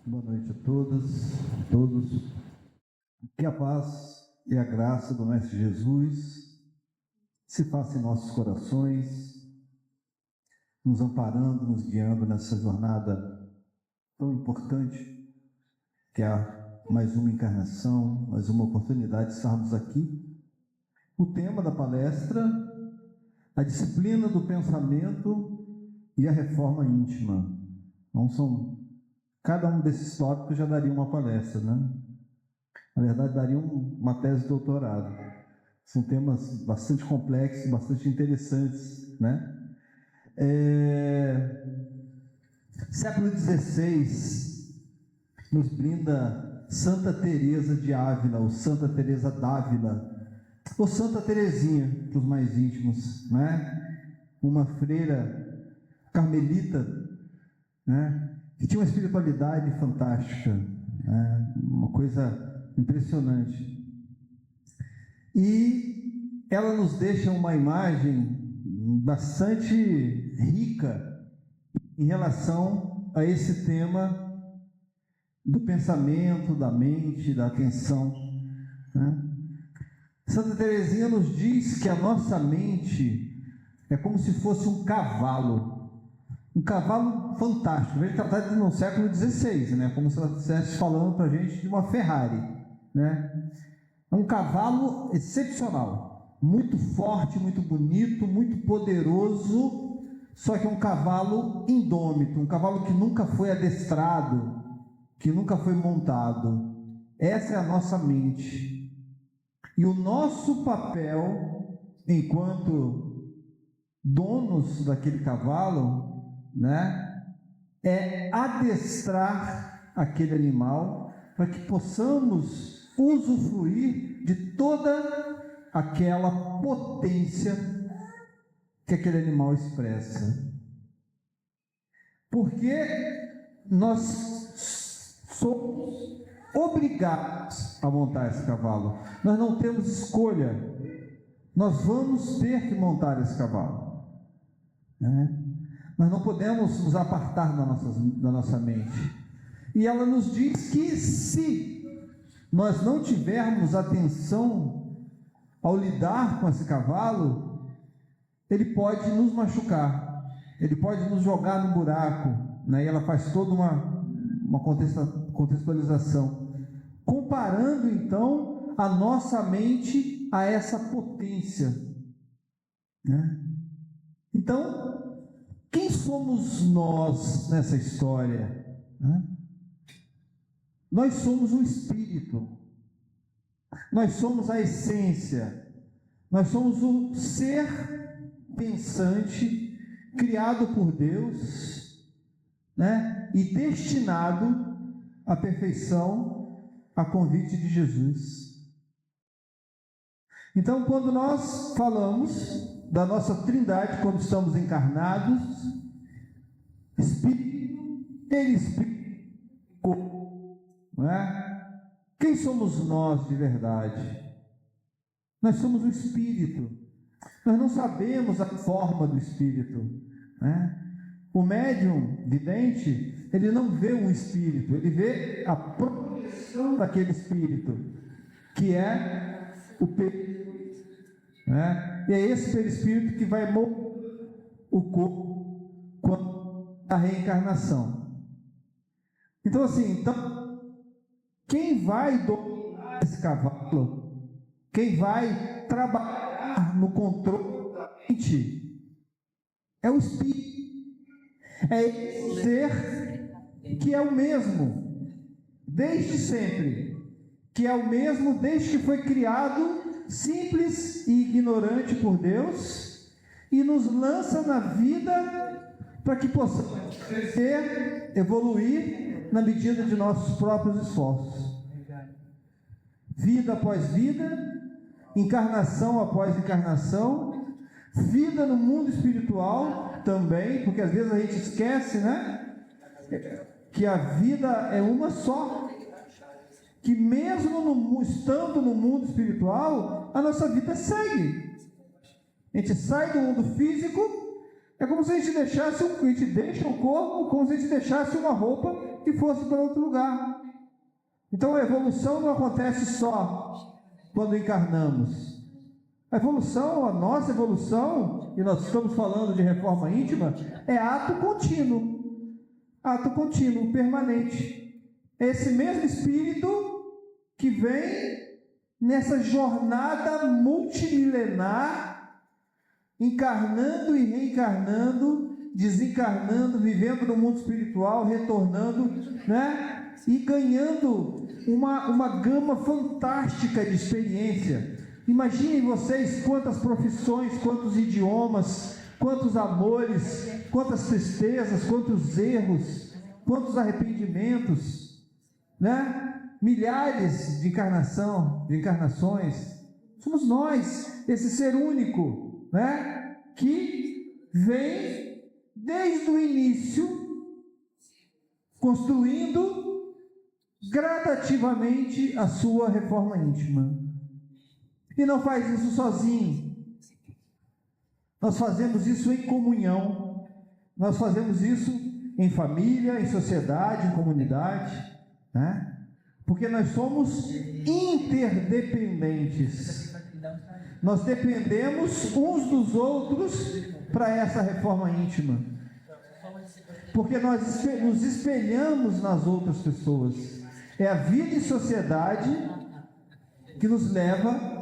Boa noite a todas, a todos. Que a paz e a graça do Mestre Jesus se faça em nossos corações, nos amparando, nos guiando nessa jornada tão importante, que é mais uma encarnação, mais uma oportunidade de estarmos aqui. O tema da palestra, a disciplina do pensamento e a reforma íntima. Então, cada um desses tópicos já daria uma palestra, né? Na verdade, daria uma tese de doutorado. São temas bastante complexos, bastante interessantes, né? Século XVI nos brinda Santa Teresa de Ávila, ou Santa Teresa d'Ávila, ou Santa Teresinha, para os mais íntimos, né? Uma freira carmelita, né? Que tinha uma espiritualidade fantástica, né? Uma coisa impressionante. E ela nos deixa uma imagem bastante rica em relação a esse tema do pensamento, da mente, da atenção, né? Santa Teresinha nos diz que a nossa mente é como se fosse um cavalo fantástico. Veja que ela está no século XVI, né? Como se ela estivesse falando para a gente de uma Ferrari, né? É um cavalo excepcional, muito forte, muito bonito, muito poderoso, só que é um cavalo indômito, um cavalo que nunca foi adestrado, que nunca foi montado. Essa é a nossa mente. E o nosso papel, enquanto donos daquele cavalo, né, é adestrar aquele animal para que possamos usufruir de toda aquela potência que aquele animal expressa. Porque nós somos obrigados a montar esse cavalo. Nós não temos escolha. Nós vamos ter que montar esse cavalo, né? Nós não podemos nos apartar da nossa mente. E ela nos diz que se nós não tivermos atenção ao lidar com esse cavalo, ele pode nos machucar, ele pode nos jogar no buraco, né? E ela faz toda uma contextualização, comparando então a nossa mente a essa potência, né? Então, quem somos nós nessa história, né? Nós somos o Espírito, nós somos a essência, nós somos o ser pensante, criado por Deus, né? E destinado à perfeição a convite de Jesus. Então, quando nós falamos da nossa trindade, quando estamos encarnados, Espírito, Corpo, não é? Quem somos nós de verdade? Nós somos o Espírito. Nós não sabemos a forma do Espírito, né? O médium vidente, ele não vê um Espírito, ele vê a projeção daquele Espírito, que é o perispírito, né? E é esse perispírito que vai mover o corpo quando a reencarnação. Então, assim, quem vai dominar esse cavalo, quem vai trabalhar no controle da mente, é o Espírito. É esse ser que é o mesmo desde sempre, que é o mesmo desde que foi criado, simples e ignorante por Deus, e nos lança na vida para que possamos crescer, evoluir na medida de nossos próprios esforços. Vida após vida, encarnação após encarnação, vida no mundo espiritual também, porque às vezes a gente esquece, né, que a vida é uma só, que mesmo estando no mundo espiritual, a nossa vida segue. A gente sai do mundo físico, é como se a gente deixa o corpo, como se a gente deixasse uma roupa e fosse para outro lugar. Então a evolução não acontece só quando encarnamos. A evolução, a nossa evolução, e nós estamos falando de reforma íntima, é ato contínuo, permanente. É esse mesmo Espírito que vem nessa jornada multimilenar, encarnando e reencarnando, desencarnando, vivendo no mundo espiritual, retornando, né? E ganhando uma gama fantástica de experiência. Imaginem vocês quantas profissões, quantos idiomas, quantos amores, quantas tristezas, quantos erros, quantos arrependimentos, né? Milhares de encarnações. Somos nós, esse ser único, né? Que vem desde o início, construindo gradativamente a sua reforma íntima. E não faz isso sozinho. Nós fazemos isso em comunhão. Nós fazemos isso em família, em sociedade, em comunidade, né? Porque nós somos interdependentes. Nós dependemos uns dos outros para essa reforma íntima. Porque nós nos espelhamos nas outras pessoas. É a vida em sociedade que nos leva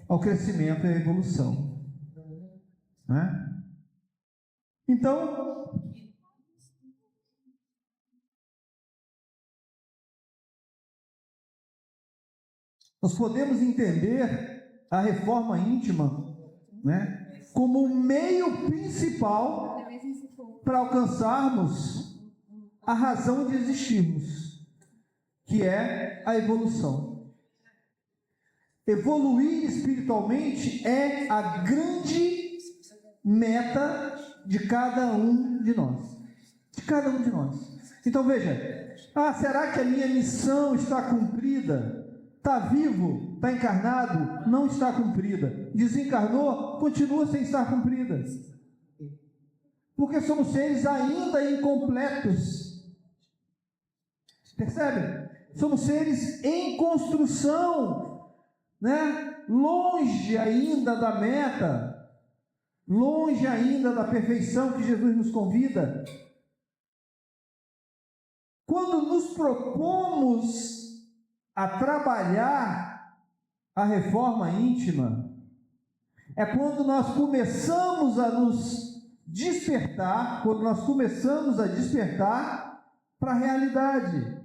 ao crescimento e à evolução, né? Então, nós podemos entender a reforma íntima, né, como o meio principal para alcançarmos a razão de existirmos, que é a evolução. Evoluir espiritualmente é a grande meta de cada um de nós. De cada um de nós. Então veja, será que a minha missão está cumprida? Está vivo? Está encarnado? Não está cumprida. Desencarnou? Continua sem estar cumprida. Porque somos seres ainda incompletos. Percebe? Somos seres em construção, né? Longe ainda da meta, longe ainda da perfeição que Jesus nos convida. Quando nos propomos a trabalhar a reforma íntima, é quando nós começamos a nos despertar, quando nós começamos a despertar para a realidade,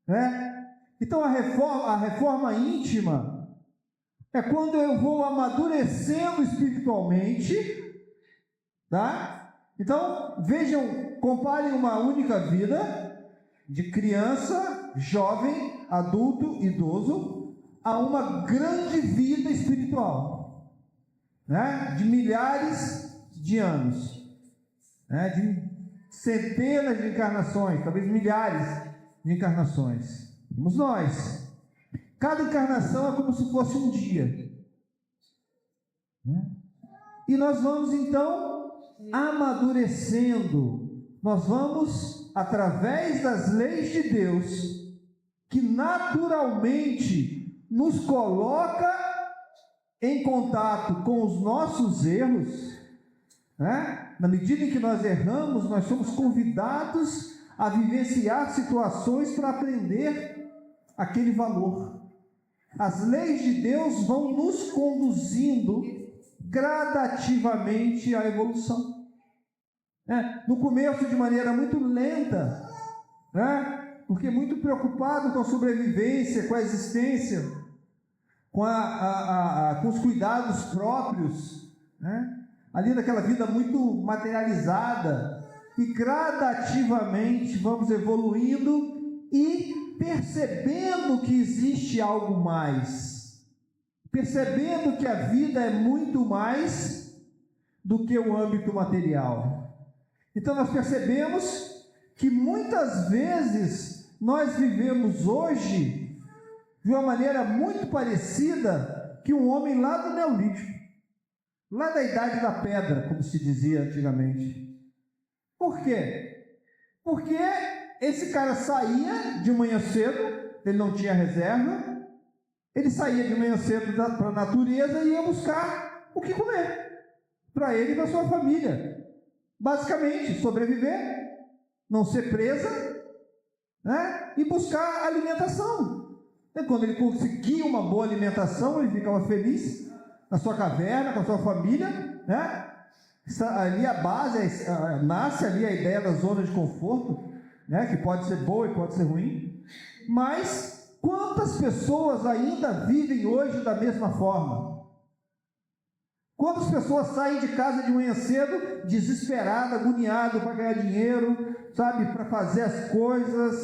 né? Então a reforma íntima é quando eu vou amadurecendo espiritualmente, tá? Então, vejam, comparem uma única vida de criança, jovem, adulto, idoso, a uma grande vida espiritual, né? De milhares de anos, né? De centenas de encarnações, talvez milhares de encarnações. Somos nós. Cada encarnação é como se fosse um dia, né? E nós vamos então amadurecendo, nós vamos, através das leis de Deus, que naturalmente nos coloca em contato com os nossos erros, né? Na medida em que nós erramos, nós somos convidados a vivenciar situações para aprender aquele valor. As leis de Deus vão nos conduzindo gradativamente à evolução. No começo, de maneira muito lenta, né? Porque muito preocupado com a sobrevivência, com a existência, com os cuidados próprios, né? Ali naquela vida muito materializada, e gradativamente vamos evoluindo e percebendo que existe algo mais, percebendo que a vida é muito mais do que o âmbito material. Então nós percebemos que muitas vezes nós vivemos hoje de uma maneira muito parecida que um homem lá do Neolítico, lá da Idade da Pedra, como se dizia antigamente. Por quê? Porque esse cara saía de manhã cedo, ele não tinha reserva, ele saía de manhã cedo para a natureza e ia buscar o que comer, para ele e para a sua família. Basicamente, sobreviver, não ser presa, né? E buscar alimentação. E quando ele conseguia uma boa alimentação, ele ficava feliz na sua caverna, com a sua família, né? Ali a base, nasce ali a ideia da zona de conforto, né? Que pode ser boa e pode ser ruim, mas quantas pessoas ainda vivem hoje da mesma forma? Quantas pessoas saem de casa de manhã cedo, desesperado, agoniado para ganhar dinheiro, sabe, para fazer as coisas,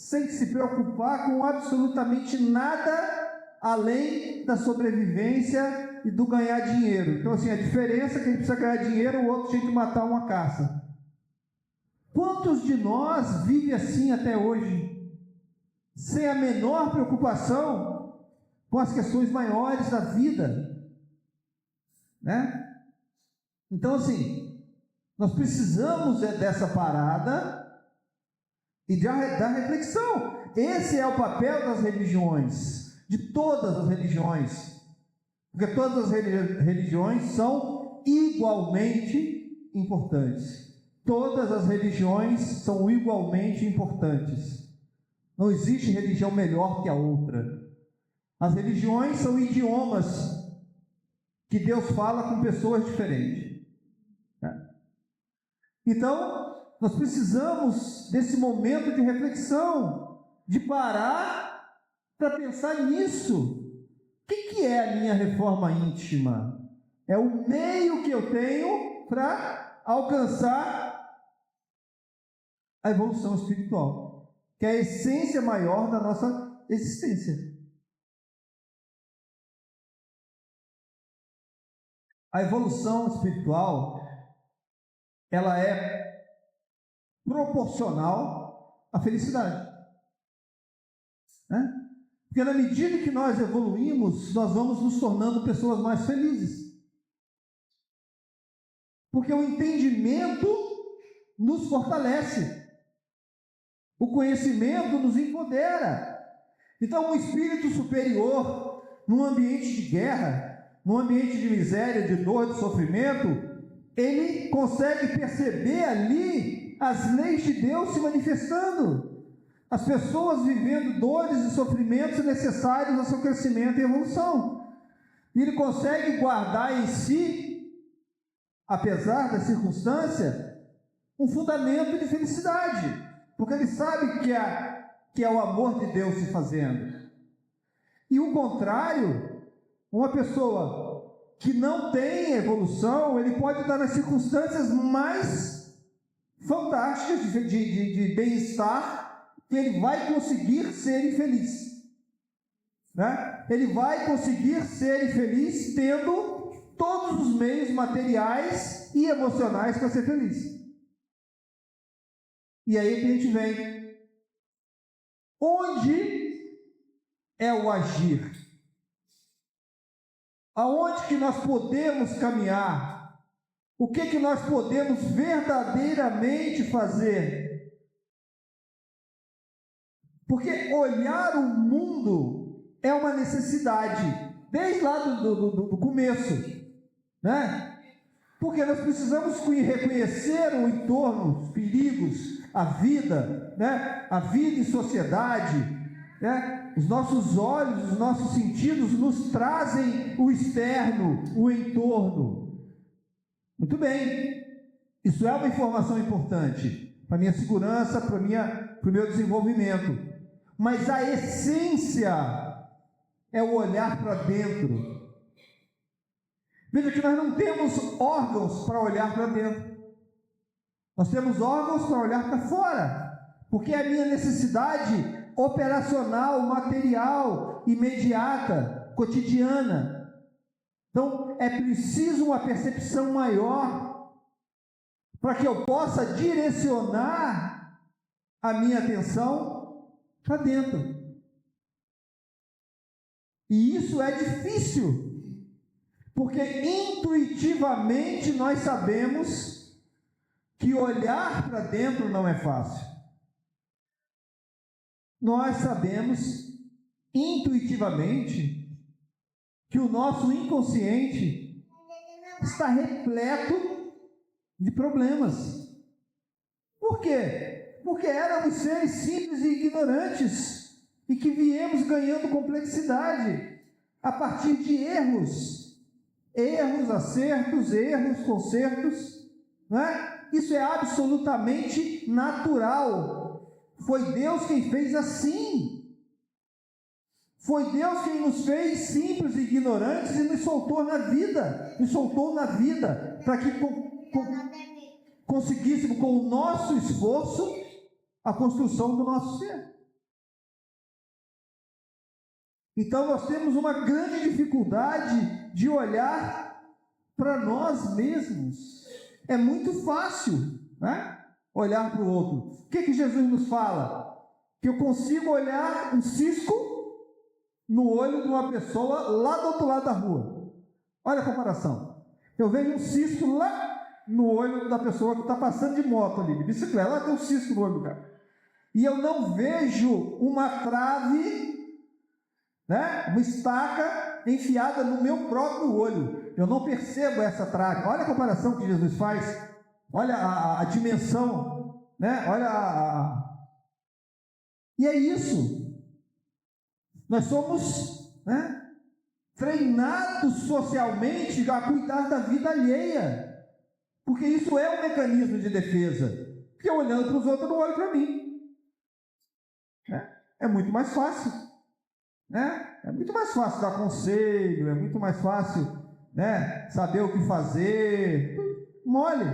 sem se preocupar com absolutamente nada além da sobrevivência e do ganhar dinheiro. Então, assim, a diferença é que a gente precisa ganhar dinheiro, o outro tem que matar uma caça. Quantos de nós vivem assim até hoje, sem a menor preocupação com as questões maiores da vida, né? Então, assim, nós precisamos dessa parada e da reflexão. Esse é o papel das religiões, de todas as religiões, porque todas as religiões são igualmente importantes. Todas as religiões são igualmente importantes. Não existe religião melhor que a outra. As religiões são idiomas que Deus fala com pessoas diferentes. Então, nós precisamos desse momento de reflexão, de parar para pensar nisso. O que é a minha reforma íntima? É o meio que eu tenho para alcançar a evolução espiritual, que é a essência maior da nossa existência. A evolução espiritual, ela é proporcional à felicidade, né? Porque na medida que nós evoluímos, nós vamos nos tornando pessoas mais felizes. Porque o entendimento nos fortalece. O conhecimento nos empodera. Então, um espírito superior, num ambiente de guerra, num ambiente de miséria, de dor, de sofrimento, ele consegue perceber ali as leis de Deus se manifestando. As pessoas vivendo dores e sofrimentos necessários ao seu crescimento e evolução. E ele consegue guardar em si, apesar da circunstância, um fundamento de felicidade. Porque ele sabe que é o amor de Deus se fazendo. E o contrário, uma pessoa que não tem evolução, ele pode estar nas circunstâncias mais fantásticas de bem-estar, que ele vai conseguir ser infeliz. Né? Ele vai conseguir ser infeliz tendo todos os meios materiais e emocionais para ser feliz. E aí que a gente vem. Onde é o agir? Aonde que nós podemos caminhar? O que nós podemos verdadeiramente fazer? Porque olhar o mundo é uma necessidade, desde lá do começo, né? Porque nós precisamos reconhecer o entorno, os perigos, a vida, né? A vida em sociedade, né? Os nossos olhos, os nossos sentidos nos trazem o externo, o entorno. Muito bem, isso é uma informação importante para a minha segurança, para o meu desenvolvimento. Mas a essência é o olhar para dentro. Veja que nós não temos órgãos para olhar para dentro. Nós temos órgãos para olhar para fora. Porque é a minha necessidade operacional, material, imediata, cotidiana. Então, é preciso uma percepção maior para que eu possa direcionar a minha atenção para dentro. E isso é difícil, porque intuitivamente nós sabemos que olhar para dentro não é fácil. nós sabemos intuitivamente que o nosso inconsciente está repleto de problemas. Por quê? Porque éramos seres simples e ignorantes e que viemos ganhando complexidade a partir de erros, acertos, erros, consertos, não é? Isso é absolutamente natural. Foi Deus quem fez assim. Foi Deus quem nos fez simples e ignorantes e nos soltou na vida, para que conseguíssemos com o nosso esforço a construção do nosso ser. Então nós temos uma grande dificuldade de olhar para nós mesmos. É muito fácil, né? Olhar para o outro. O que Jesus nos fala? Que eu consigo olhar um cisco no olho de uma pessoa lá do outro lado da rua. Olha a comparação. Eu vejo um cisco lá no olho da pessoa que está passando de moto ali, de bicicleta. Lá tem um cisco no olho do cara. E eu não vejo uma trave, né? Uma estaca enfiada no meu próprio olho. Eu não percebo essa trave. Olha a comparação que Jesus faz. Olha a dimensão, né? E é isso. Nós somos, né, treinados socialmente a cuidar da vida alheia. Porque isso é um mecanismo de defesa. Porque eu olhando para os outros, eu não olho para mim. É muito mais fácil. Né? É muito mais fácil dar conselho, é muito mais fácil, né, saber o que fazer, mole,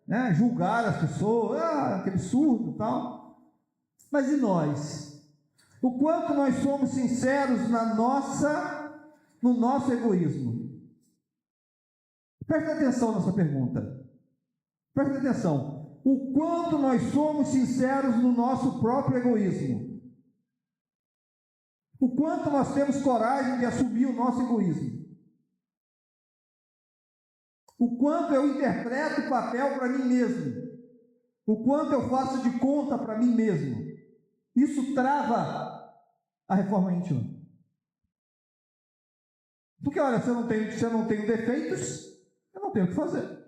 né, julgar as pessoas, que absurdo e tal. Mas e nós? O quanto nós somos sinceros no nosso egoísmo? Presta atenção nessa pergunta. Presta atenção. O quanto nós somos sinceros no nosso próprio egoísmo? O quanto nós temos coragem de assumir o nosso egoísmo? O quanto eu interpreto o papel para mim mesmo? O quanto eu faço de conta para mim mesmo? Isso trava a reforma íntima. Porque, olha, se eu não tenho defeitos, eu não tenho o que fazer.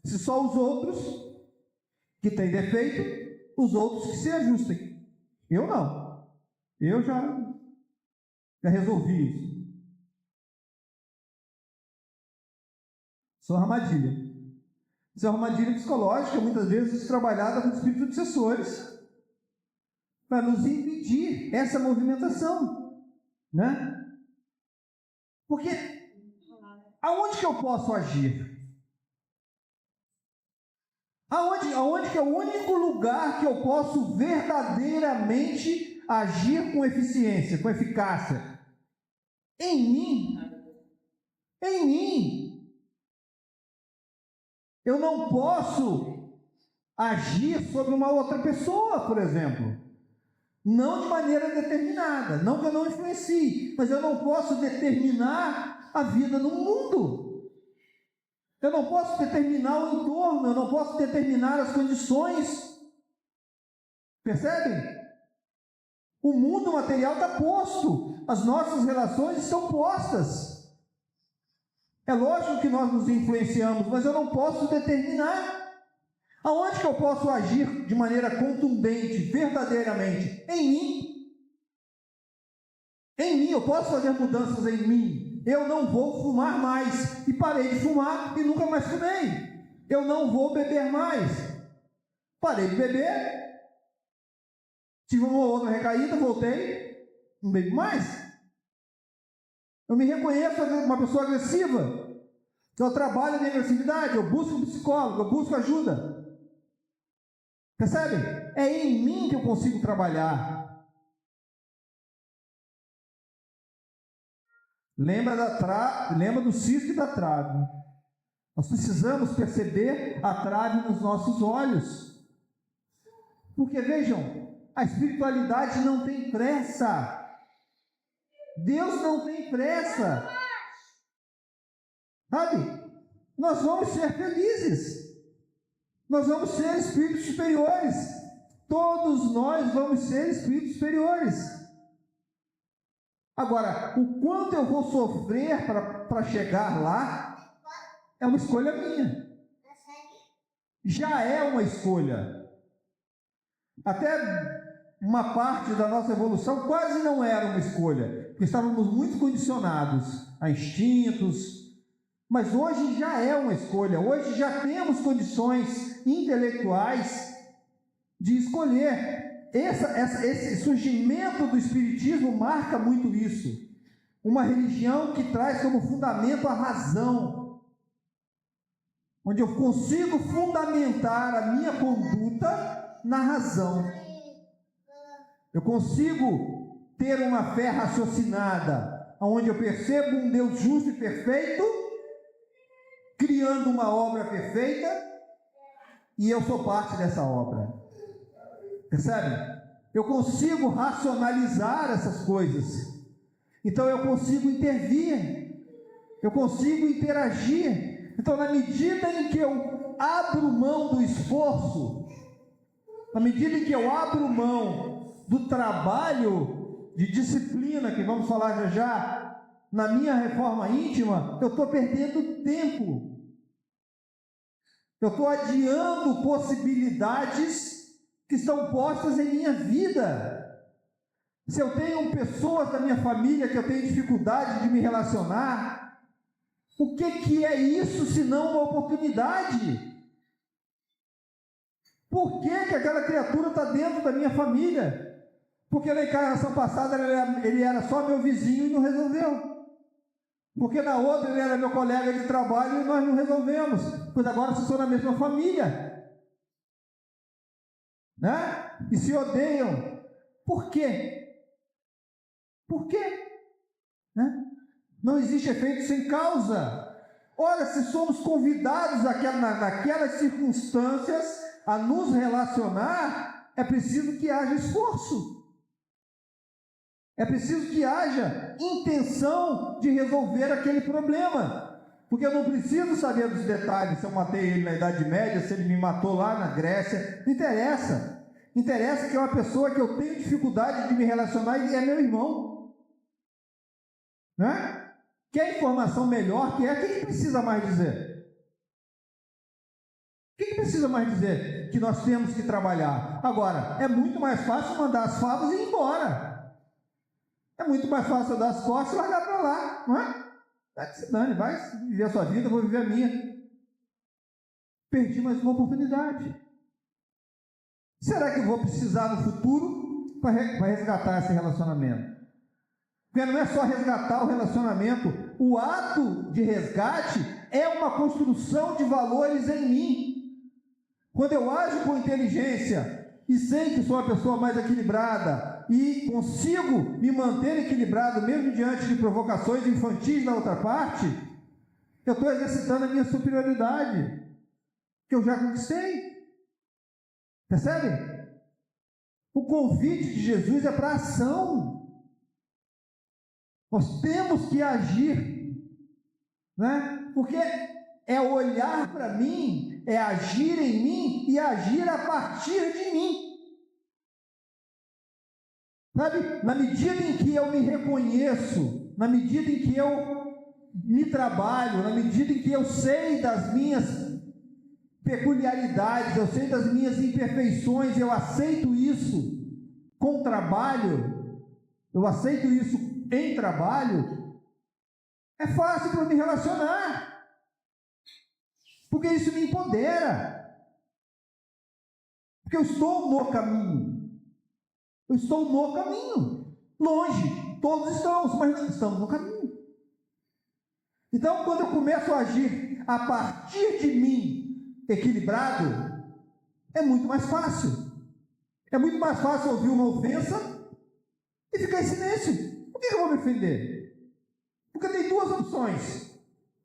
Se só os outros que têm defeito, os outros que se ajustem. Eu não. Eu já resolvi isso. Isso é uma armadilha. Isso é uma armadilha psicológica, muitas vezes trabalhada com espíritos obsessores, para nos impedir essa movimentação, né? Porque aonde que eu posso agir? Aonde que é o único lugar que eu posso verdadeiramente agir com eficiência, com eficácia? Em mim. Em mim. Eu não posso agir sobre uma outra pessoa, por exemplo. Não de maneira determinada. Não que eu não influencie, mas eu não posso determinar a vida no mundo. Eu não posso determinar o entorno, eu não posso determinar as condições. Percebem? O mundo material está posto, as nossas relações estão postas. É lógico que nós nos influenciamos, mas eu não posso determinar. Aonde que eu posso agir de maneira contundente, verdadeiramente? Em mim. Em mim, eu posso fazer mudanças em mim. Eu não vou fumar mais. E parei de fumar e nunca mais fumei. Eu não vou beber mais. Parei de beber. Tive uma outra recaída, voltei. Não bebo mais. Eu me reconheço uma pessoa agressiva. Eu trabalho na agressividade. Eu busco um psicólogo. Eu busco ajuda. Percebem? É em mim que eu consigo trabalhar. Lembra do cisco e da trave. Nós precisamos perceber a trave nos nossos olhos. Porque vejam, a espiritualidade não tem pressa. Deus não tem pressa. Sabe? Nós vamos ser felizes. Nós vamos ser espíritos superiores. Todos nós vamos ser espíritos superiores. Agora, o quanto eu vou sofrer para chegar lá, é uma escolha minha. Já é uma escolha. Até uma parte da nossa evolução quase não era uma escolha, porque estávamos muito condicionados a instintos, mas hoje já é uma escolha. Hoje já temos condições intelectuais de escolher. Esse surgimento do Espiritismo marca muito isso. Uma religião que traz como fundamento a razão, onde eu consigo fundamentar a minha conduta na razão. Eu consigo ter uma fé raciocinada, onde eu percebo um Deus justo e perfeito, criando uma obra perfeita, e eu sou parte dessa obra. Percebe? Eu consigo racionalizar essas coisas. Então eu consigo intervir, eu consigo interagir. Então, na medida em que eu abro mão do esforço, na medida em que eu abro mão do trabalho de disciplina, que vamos falar já já, na minha reforma íntima, eu estou perdendo tempo. Eu estou adiando possibilidades que estão postas em minha vida. Se eu tenho pessoas da minha família que eu tenho dificuldade de me relacionar, o que é isso senão uma oportunidade? Por que aquela criatura está dentro da minha família? Porque na encarnação passada ele era só meu vizinho e não resolveu. Porque na outra ele era meu colega de trabalho e nós não resolvemos. Pois agora vocês estão na mesma família, né? E se odeiam. Por quê? Por quê? Né? Não existe efeito sem causa. Ora, se somos convidados naquelas circunstâncias a nos relacionar, é preciso que haja esforço. É preciso que haja intenção de resolver aquele problema. Porque eu não preciso saber dos detalhes, se eu matei ele na Idade Média, se ele me matou lá na Grécia. Não interessa. Interessa que é uma pessoa que eu tenho dificuldade de me relacionar e é meu irmão. Né? Quer informação melhor que é? O que precisa mais dizer? O que precisa mais dizer? Que nós temos que trabalhar. Agora, é muito mais fácil mandar as favas e ir embora. É muito mais fácil eu dar as costas e largar para lá, não é? Vai que se dane, vai viver a sua vida, eu vou viver a minha. Perdi mais uma oportunidade. Será que eu vou precisar no futuro para resgatar esse relacionamento? Porque não é só resgatar o relacionamento, o ato de resgate é uma construção de valores em mim. Quando eu ajo com inteligência e sei que sou uma pessoa mais equilibrada e consigo me manter equilibrado mesmo diante de provocações infantis da outra parte, eu estou exercitando a minha superioridade, que eu já conquistei. Percebe? O convite de Jesus é para ação. Nós temos que agir, né? Porque é olhar para mim, é agir em mim e agir a partir de mim. Sabe? Na medida em que eu me reconheço, na medida em que eu me trabalho, na medida em que eu sei das minhas peculiaridades, eu sei das minhas imperfeições, eu aceito isso com trabalho, eu aceito isso em trabalho, é fácil para eu me relacionar, porque isso me empodera, porque eu estou no caminho. Eu estou no caminho, longe, todos estamos, mas nós estamos no caminho. Então, quando eu começo a agir a partir de mim, equilibrado, é muito mais fácil. É muito mais fácil ouvir uma ofensa e ficar em silêncio. Por que eu vou me ofender? Porque tem duas opções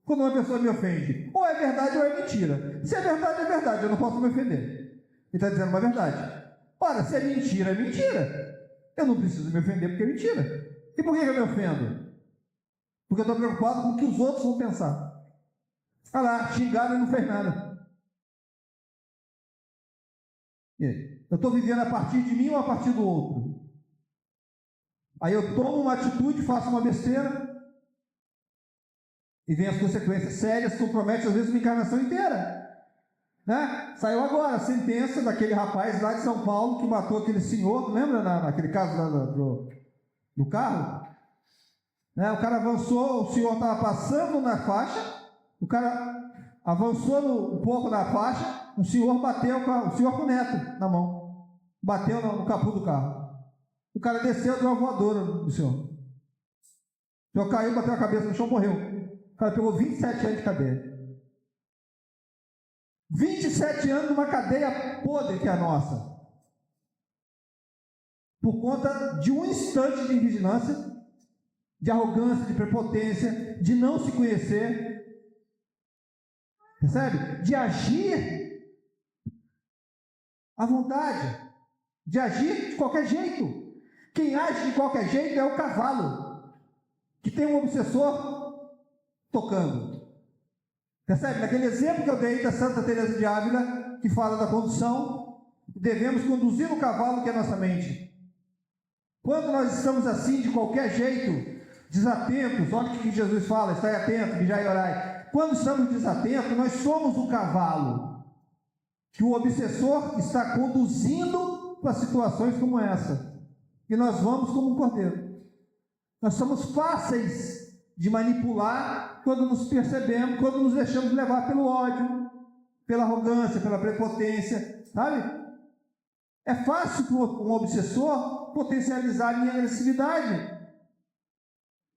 quando uma pessoa me ofende: ou é verdade ou é mentira. Se é verdade, eu não posso me ofender. Ele está dizendo uma verdade. Ora, se é mentira, é mentira. Eu não preciso me ofender porque é mentira. E por que eu me ofendo? Porque eu estou preocupado com o que os outros vão pensar. Ah lá, xingaram e não fez nada. E aí? Eu estou vivendo a partir de mim ou a partir do outro? Aí eu tomo uma atitude, faço uma besteira, e vem as consequências sérias, compromete às vezes uma encarnação inteira. Né? Saiu agora a sentença daquele rapaz lá de São Paulo que matou aquele senhor, lembra naquele caso lá do carro? Né? O cara avançou, o senhor estava passando na faixa, o cara avançou um pouco na faixa, o senhor bateu o senhor com o neto na mão, bateu no capô do carro. O cara desceu, deu uma voadora do senhor. O senhor caiu, bateu a cabeça no chão, morreu. O cara pegou 27 anos de cadeia. 27 anos numa cadeia podre que é a nossa. Por conta de um instante de invigilância, de arrogância, de prepotência, de não se conhecer. Percebe? De agir à vontade. De agir de qualquer jeito. Quem age de qualquer jeito é o cavalo, que tem um obsessor tocando. Percebe? Naquele exemplo que eu dei da Santa Teresa de Ávila, que fala da condução, devemos conduzir o cavalo que é a nossa mente. Quando nós estamos assim, de qualquer jeito, desatentos, olha o que Jesus fala, estai atento, vigiai e orai. Quando estamos desatentos, nós somos o cavalo que o obsessor está conduzindo para situações como essa. E nós vamos como um cordeiro. Nós somos fáceis de manipular quando nos percebemos, quando nos deixamos levar pelo ódio, pela arrogância, pela prepotência, sabe? É fácil para um obsessor potencializar a minha agressividade.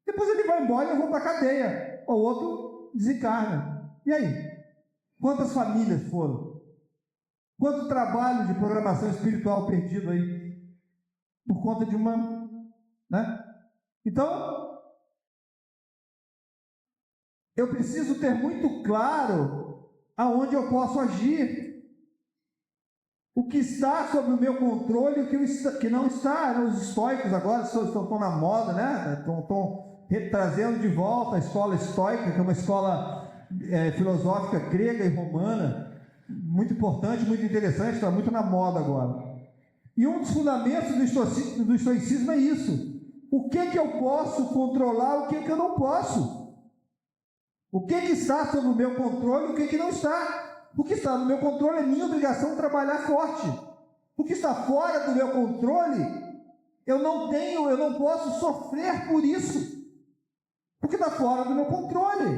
Depois ele vai embora e eu vou para a cadeia, ou outro desencarna. E aí? Quantas famílias foram? Quanto trabalho de programação espiritual perdido aí? Por conta de uma... né? Então, eu preciso ter muito claro aonde eu posso agir. O que está sob o meu controle e o que não está. Os estoicos agora estão na moda, né? Estão trazendo de volta a escola estoica, que é uma escola filosófica grega e romana, muito importante, muito interessante, está muito na moda agora. E um dos fundamentos do estoicismo é isso. O que eu posso controlar, o que eu não posso? O que está sob o meu controle, o que não está? O que está no meu controle é minha obrigação trabalhar forte. O que está fora do meu controle, eu não posso sofrer por isso. Porque está fora do meu controle.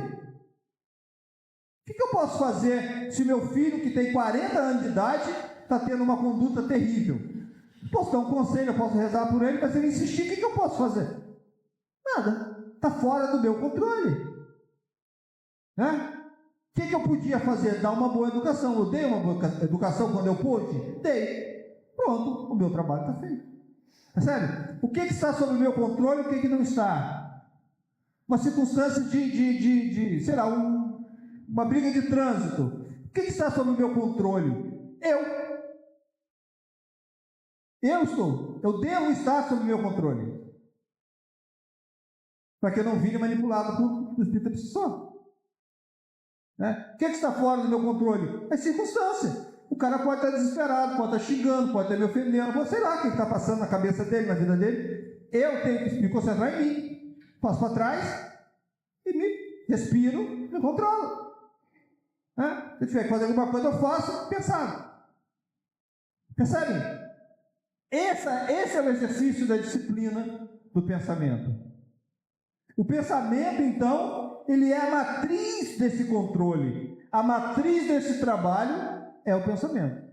O que eu posso fazer se meu filho, que tem 40 anos de idade, está tendo uma conduta terrível? Posso dar um conselho, eu posso rezar por ele, mas se ele insistir, o que eu posso fazer? Nada. Está fora do meu controle. Né? O que eu podia fazer? Dar uma boa educação. Eu dei uma boa educação quando eu pude? Dei. Pronto, o meu trabalho está feito. Percebe? O que está sob o meu controle e o que não está? Uma circunstância sei lá, uma briga de trânsito. O que está sob o meu controle? Eu devo estar sob o meu controle. Para que eu não vire manipulado por espírito obsessor. Né? O que está fora do meu controle? É circunstância. O cara pode estar desesperado, pode estar xingando, pode estar me ofendendo, sei lá o que está passando na cabeça dele, na vida dele. Eu tenho que me concentrar em mim. Passo para trás e me respiro, me controlo. Né? Se eu tiver que fazer alguma coisa, eu faço pensando. Percebem? Esse é o exercício da disciplina do pensamento. O pensamento, então, ele é a matriz desse controle. A matriz desse trabalho é o pensamento.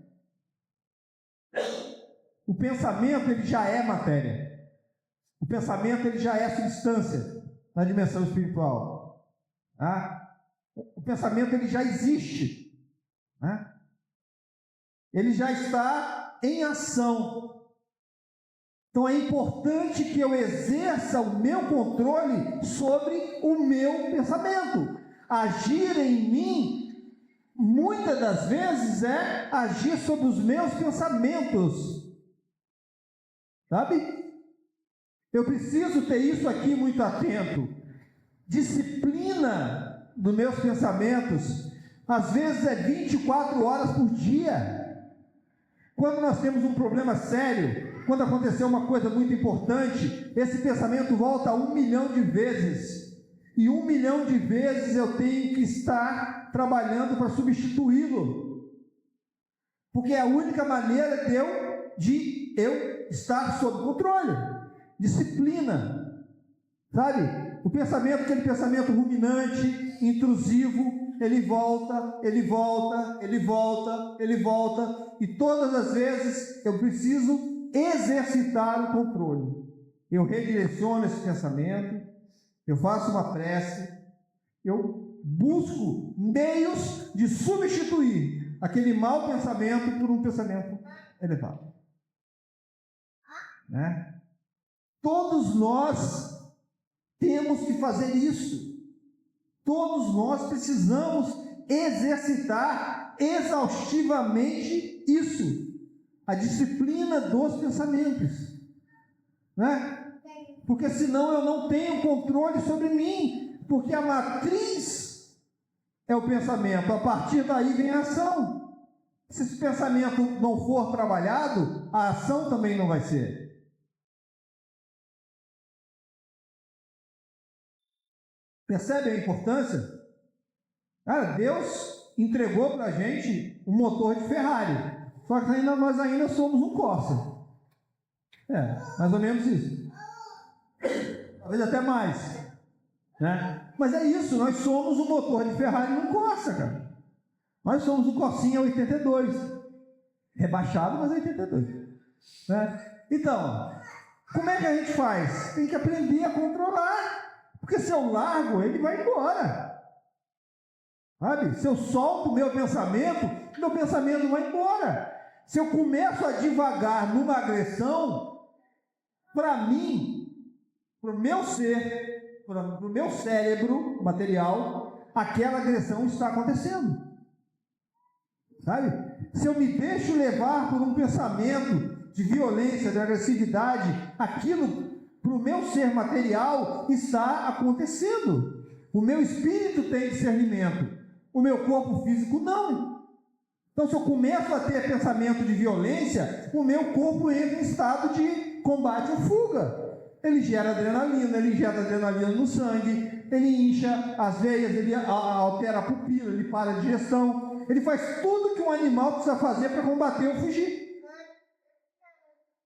O pensamento, ele já é matéria. O pensamento, ele já é substância na dimensão espiritual. Tá? O pensamento, ele já existe. Né? Ele já está em ação. Então é importante que eu exerça o meu controle sobre o meu pensamento. Agir em mim, muitas das vezes, é agir sobre os meus pensamentos. Sabe? Eu preciso ter isso aqui muito atento. Disciplina dos meus pensamentos, às vezes é 24 horas por dia. Quando nós temos um problema sério, quando aconteceu uma coisa muito importante, esse pensamento volta 1 milhão de vezes. E 1 milhão de vezes eu tenho que estar trabalhando para substituí-lo. Porque é a única maneira de eu estar sob controle. Disciplina. Sabe? O pensamento, aquele pensamento ruminante, intrusivo, ele volta, ele volta, ele volta, ele volta. E todas as vezes eu preciso exercitar o controle. Eu redireciono esse pensamento, eu faço uma prece, eu busco meios de substituir aquele mau pensamento por um pensamento elevado. Né? Todos nós temos que fazer isso. Todos nós precisamos exercitar exaustivamente isso. A disciplina dos pensamentos. Né? Porque senão eu não tenho controle sobre mim. Porque a matriz é o pensamento. A partir daí vem a ação. Se esse pensamento não for trabalhado, a ação também não vai ser. Percebe a importância? Cara, Deus entregou para a gente um motor de Ferrari. Só que nós ainda somos um Corsa. Mais ou menos isso. Talvez até mais. Né? Mas é isso, nós somos um motor de Ferrari num Corsa, cara. Nós somos um Corsinha 82. Rebaixado, mas 82. Né? Então, como é que a gente faz? Tem que aprender a controlar. Porque se eu largo, ele vai embora. Sabe? Se eu solto o meu pensamento vai embora. Se eu começo a divagar numa agressão, para mim, para o meu ser, para o meu cérebro material, aquela agressão está acontecendo. Sabe? Se eu me deixo levar por um pensamento de violência, de agressividade, aquilo para o meu ser material está acontecendo. O meu espírito tem discernimento, o meu corpo físico não. Então, se eu começo a ter pensamento de violência, o meu corpo entra em estado de combate ou fuga. Ele gera adrenalina, ele injeta adrenalina no sangue, ele incha as veias, ele altera a pupila, ele para a digestão, ele faz tudo que um animal precisa fazer para combater ou fugir.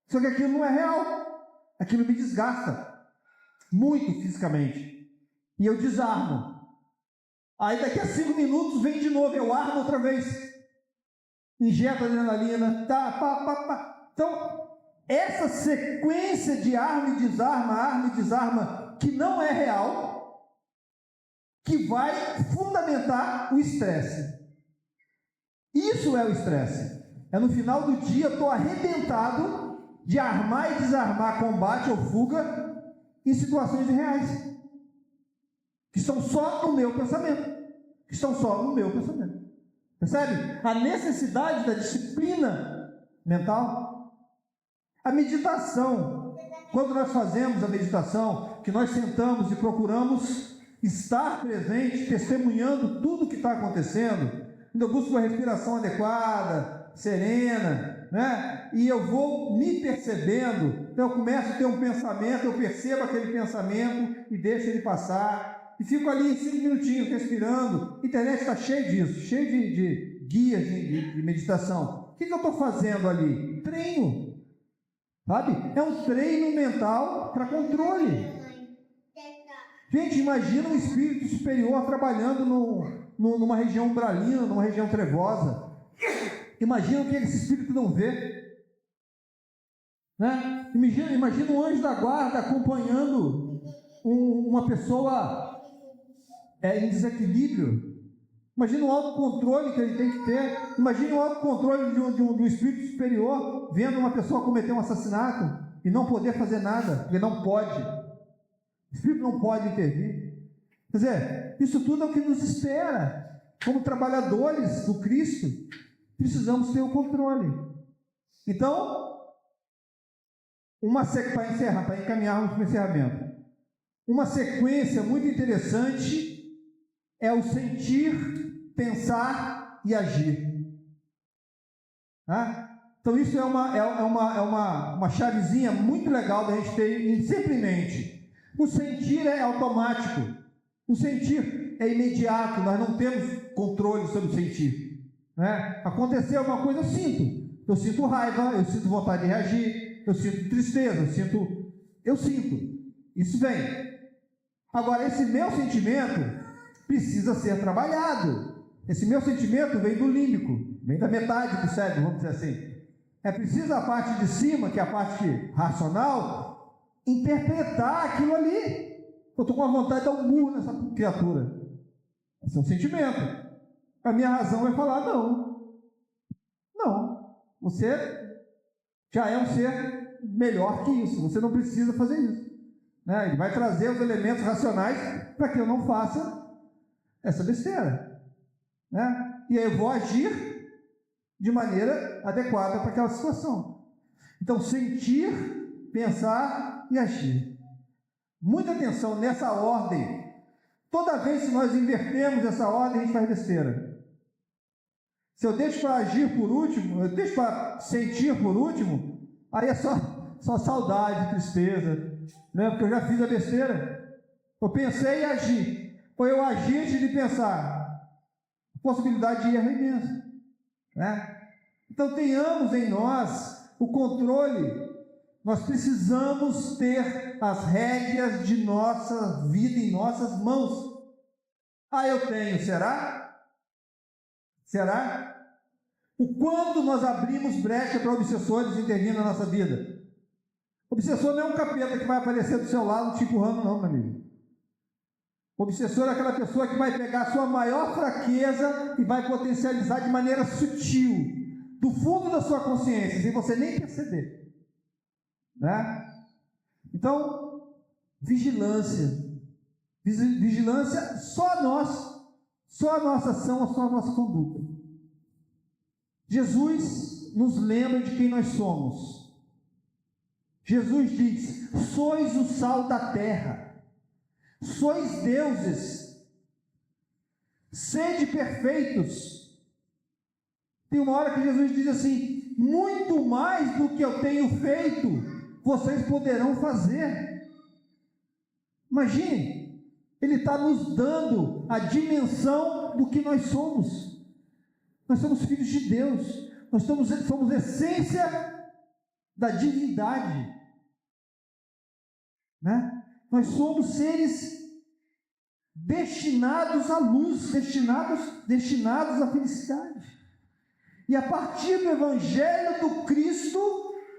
Só que aquilo não é real. Aquilo me desgasta muito fisicamente. E eu desarmo. Aí daqui a 5 minutos vem de novo, eu armo outra vez. Injeto adrenalina. Então, essa sequência de arma e desarma, que não é real, que vai fundamentar o estresse. Isso é o estresse. É no final do dia, eu estou arrebentado de armar e desarmar combate ou fuga em situações reais, que estão só no meu pensamento, percebe? A necessidade da disciplina mental. A meditação, quando nós fazemos a meditação, que nós sentamos e procuramos estar presente, testemunhando tudo que está acontecendo, eu busco uma respiração adequada, serena, né? E eu vou me percebendo, então eu começo a ter um pensamento, eu percebo aquele pensamento e deixo ele passar, e fico ali 5 minutinhos respirando. A internet está cheia disso, cheia de guias de meditação. O que eu estou fazendo ali? Treino, sabe? É um treino mental para controle. Gente, imagina um espírito superior trabalhando numa região umbralina, numa região trevosa. Imagina o que esse espírito não vê. Né? Imagina um anjo da guarda acompanhando uma pessoa em desequilíbrio. Imagina o autocontrole que ele tem que ter. Imagina o autocontrole de um espírito superior vendo uma pessoa cometer um assassinato e não poder fazer nada, porque não pode. O espírito não pode intervir. Quer dizer, isso tudo é o que nos espera. Como trabalhadores do Cristo, precisamos ter o controle. Então, para encaminharmos para o encerramento, uma sequência muito interessante é o sentir, pensar e agir. Então isso é uma chavezinha muito legal da gente ter sempre em mente. O sentir é automático, o sentir é imediato, nós não temos controle sobre o sentir, né? Aconteceu uma coisa, eu sinto raiva, eu sinto vontade de reagir, eu sinto tristeza, eu sinto, isso vem. Agora, esse meu sentimento precisa ser trabalhado. Esse meu sentimento vem do límbico, vem da metade do cérebro, vamos dizer assim. É preciso a parte de cima, que é a parte racional, interpretar aquilo ali. Eu estou com a vontade de dar um murro nessa criatura. Esse é um sentimento. A minha razão vai falar, não, você já é um ser melhor que isso, você não precisa fazer isso. Né? Ele vai trazer os elementos racionais para que eu não faça essa besteira. Né? E aí eu vou agir de maneira adequada para aquela situação. Então, sentir, pensar e agir. Muita atenção nessa ordem. Toda vez que nós invertemos essa ordem, a gente faz besteira. Se eu deixo para agir por último, eu deixo para sentir por último, aí é só saudade, tristeza, né? Porque eu já fiz a besteira. Eu pensei e agi. Ou eu agi antes de pensar. A possibilidade de erro é imensa. Né? Então tenhamos em nós o controle. Nós precisamos ter as rédeas de nossa vida em nossas mãos. Eu tenho, será? Será? O quanto nós abrimos brecha para obsessores intervir na nossa vida? O obsessor não é um capeta que vai aparecer do seu lado te empurrando, não, meu amigo. O obsessor é aquela pessoa que vai pegar a sua maior fraqueza e vai potencializar de maneira sutil, do fundo da sua consciência, sem você nem perceber. Né? Então, vigilância. Vigilância só a nossa ação, só a nossa conduta. Jesus nos lembra de quem nós somos. Jesus diz: sois o sal da terra. Sois deuses, sede perfeitos. Tem uma hora que Jesus diz assim: muito mais do que eu tenho feito, vocês poderão fazer. Imagine, Ele está nos dando a dimensão do que nós somos. Nós somos filhos de Deus, nós somos essência da divindade, né? Nós somos seres destinados à luz, destinados à felicidade. E a partir do Evangelho do Cristo,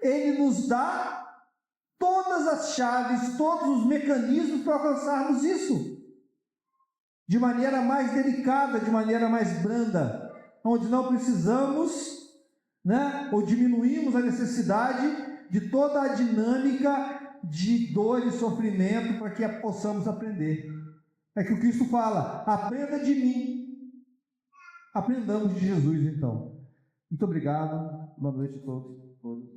Ele nos dá todas as chaves, todos os mecanismos para alcançarmos isso. De maneira mais delicada, de maneira mais branda, onde não precisamos, né, ou diminuímos a necessidade de toda a dinâmica de dor e sofrimento para que possamos aprender. É que o Cristo fala: aprenda de mim. Aprendamos de Jesus, então. Muito obrigado. Boa noite a todos.